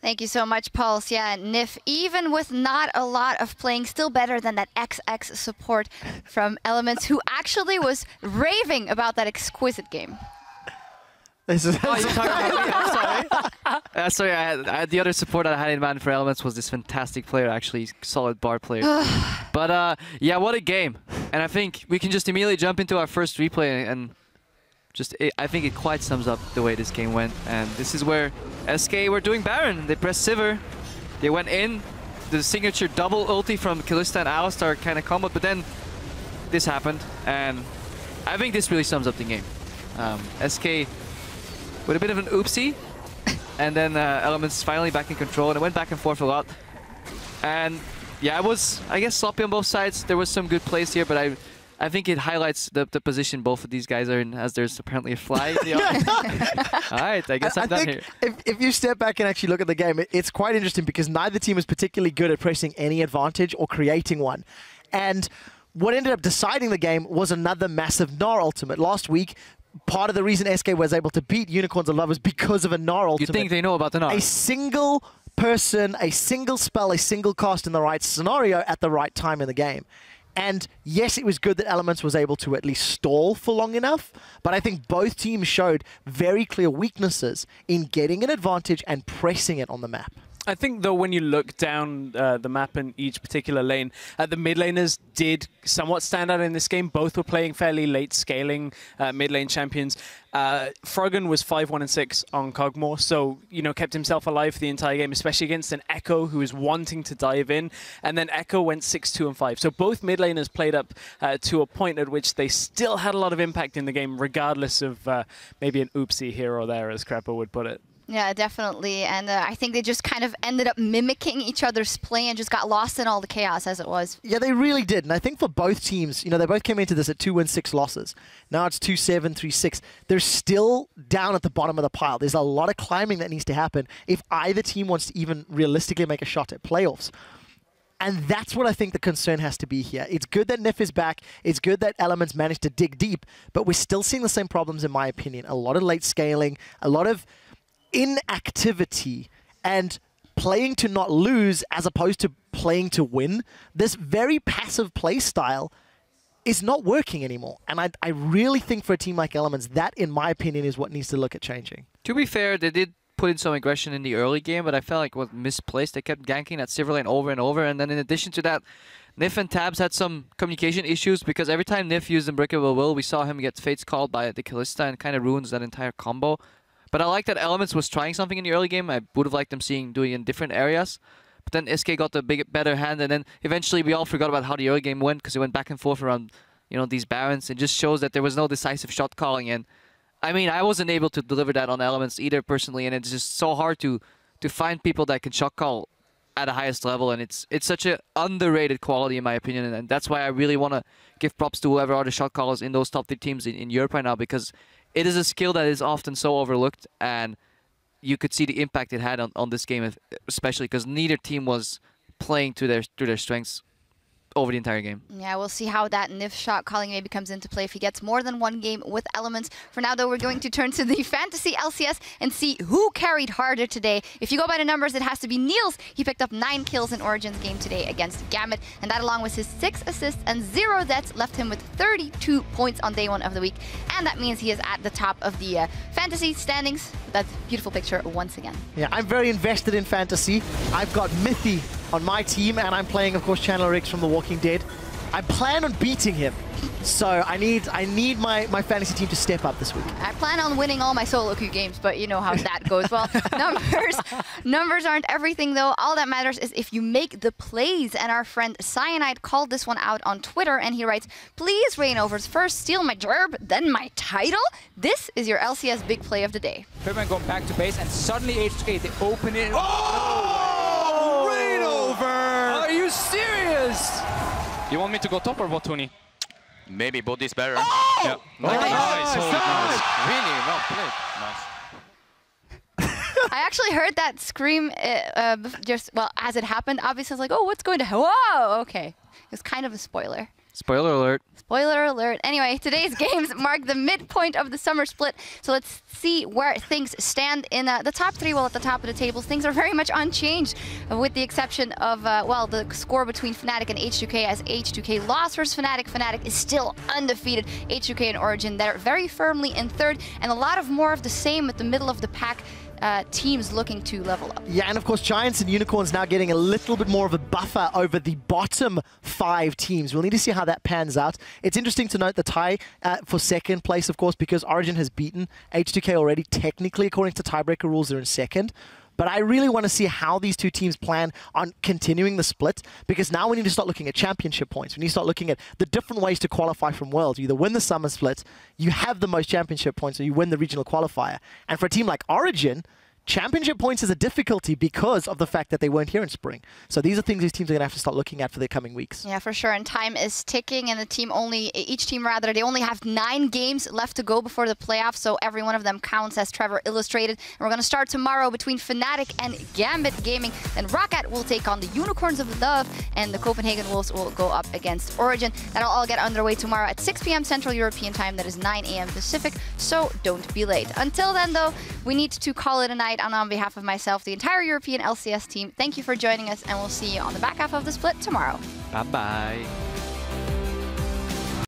Thank you so much, Pulse. Yeah, Nif, even with not a lot of playing, still better than that XX support from Elements, who actually was raving about that exquisite game. This is Oh, you're talking about me. I'm sorry. Sorry, I had the other support I had in mind for Elements was this fantastic player, actually, solid bar player. But yeah, what a game. And I think we can just immediately jump into our first replay and I think it quite sums up the way this game went. And this is where SK were doing Baron. They pressed Sivir. They went in. The signature double ulti from Kalista and Alistar kind of combo, but then this happened. And I think this really sums up the game. SK with a bit of an oopsie. And then Elements finally back in control. And it went back and forth a lot. And yeah, it was, I guess, sloppy on both sides. There was some good plays here, but I think it highlights the position both of these guys are in, as there's apparently a fly in the audience. All right, I guess I'm done here. If you step back and actually look at the game, it's quite interesting because neither team was particularly good at pressing any advantage or creating one. And what ended up deciding the game was another massive Gnar ultimate. Last week, part of the reason SK was able to beat Unicorns of Love was because of a Gnar ultimate. You think they know about the Gnar? A single person, a single spell, a single cast in the right scenario at the right time in the game. And yes, it was good that Elements was able to at least stall for long enough, but I think both teams showed very clear weaknesses in getting an advantage and pressing it on the map. I think, though, when you look down the map in each particular lane, the mid laners did somewhat stand out in this game. Both were playing fairly late scaling mid lane champions. Froggen was 5-1-6 on Kog'Maw, so, you know, kept himself alive the entire game, especially against an Echo who was wanting to dive in. And then Echo went 6-2-5. So both mid laners played up to a point at which they still had a lot of impact in the game, regardless of maybe an oopsie here or there, as Crepper would put it. Yeah, definitely. And I think they just kind of ended up mimicking each other's play and just got lost in all the chaos as it was. Yeah, they really did. And I think for both teams, you know, they both came into this at 2-6 losses. Now it's 2-7, 3-6. They're still down at the bottom of the pile. There's a lot of climbing that needs to happen if either team wants to even realistically make a shot at playoffs. And that's what I think the concern has to be here. It's good that Nif is back. It's good that Elements managed to dig deep. But we're still seeing the same problems, in my opinion. A lot of late scaling, a lot of inactivity and playing to not lose as opposed to playing to win. This very passive play style is not working anymore. And I really think for a team like Elements, that, in my opinion, is what needs to look at changing. To be fair, they did put in some aggression in the early game, but I felt like it was misplaced. They kept ganking that Sivir lane over and over. And then in addition to that, Nif and Tabs had some communication issues because every time Nif used Unbreakable Will, we saw him get Fates called by the Kalista and kind of ruins that entire combo. But I like that Elements was trying something in the early game. I would have liked them doing it in different areas. But then SK got the better hand, and then eventually we all forgot about how the early game went because it went back and forth around, you know, these Barons. It just shows that there was no decisive shot calling. And I mean, I wasn't able to deliver that on Elements either personally, and it's just so hard to find people that can shot call at the highest level, and it's such an underrated quality in my opinion, and that's why I really want to give props to whoever are the shot callers in those top 3 teams in Europe right now, because it is a skill that is often so overlooked, and you could see the impact it had on this game, especially because neither team was playing to their strengths over the entire game. Yeah, we'll see how that Nif shot calling maybe comes into play if he gets more than one game with Elements. For now, though, we're going to turn to the Fantasy LCS and see who carried harder today. If you go by the numbers, it has to be Niels. He picked up 9 kills in Origins game today against Gamut, and that along with his 6 assists and 0 deaths left him with 32 points on day 1 of the week. And that means he is at the top of the Fantasy standings. That beautiful picture once again. Yeah, I'm very invested in Fantasy. I've got Mythy on my team, and I'm playing, of course, Chandler Riggs from The Walking Dead. I plan on beating him, so I need my fantasy team to step up this week. I plan on winning all my solo queue games, but you know how that goes. Well, numbers aren't everything, though. All that matters is if you make the plays, and our friend Cyanide called this one out on Twitter, and he writes, "Please, Rainovers, first steal my derb, then my title. This is your LCS big play of the day." Pipman going back to base, and suddenly HK, they open it. Oh! Rainover! Are you serious? You want me to go top or what, Tony? Maybe both is better. Oh! Yeah. Nice. Nice. Really well played. Nice. I actually heard that scream just, well, as it happened. Obviously, I was like, oh, what's going to happen? Whoa, okay. It's kind of a spoiler. Spoiler alert. Spoiler alert. Anyway, today's games mark the midpoint of the summer split. So let's see where things stand in the top three. Well, at the top of the tables, things are very much unchanged, with the exception of, well, the score between Fnatic and H2K, as H2K lost versus Fnatic. Fnatic is still undefeated. H2K and Origin, they're very firmly in third, and a lot of more of the same at the middle of the pack. Teams looking to level up. Yeah, and of course, Giants and Unicorns now getting a little bit more of a buffer over the bottom 5 teams. We'll need to see how that pans out. It's interesting to note the tie for second place, of course, because Origin has beaten H2K already. Technically, according to tiebreaker rules, they're in second. But I really want to see how these two teams plan on continuing the split, because now we need to start looking at championship points. We need to start looking at the different ways to qualify from Worlds. You either win the summer split, you have the most championship points, or you win the regional qualifier. And for a team like Origin, championship points is a difficulty because of the fact that they weren't here in spring. So these are things these teams are going to have to start looking at for the coming weeks. Yeah, for sure. And time is ticking, and each team they only have 9 games left to go before the playoffs. So every one of them counts, as Trevor illustrated. And we're going to start tomorrow between Fnatic and Gambit Gaming. Then Rocket will take on the Unicorns of Love, and the Copenhagen Wolves will go up against Origin. That'll all get underway tomorrow at 6 p.m. Central European Time. That is 9 a.m. Pacific. So don't be late. Until then, though, we need to call it a night. And on behalf of myself, the entire European LCS team, thank you for joining us, and we'll see you on the back half of the split tomorrow. Bye-bye.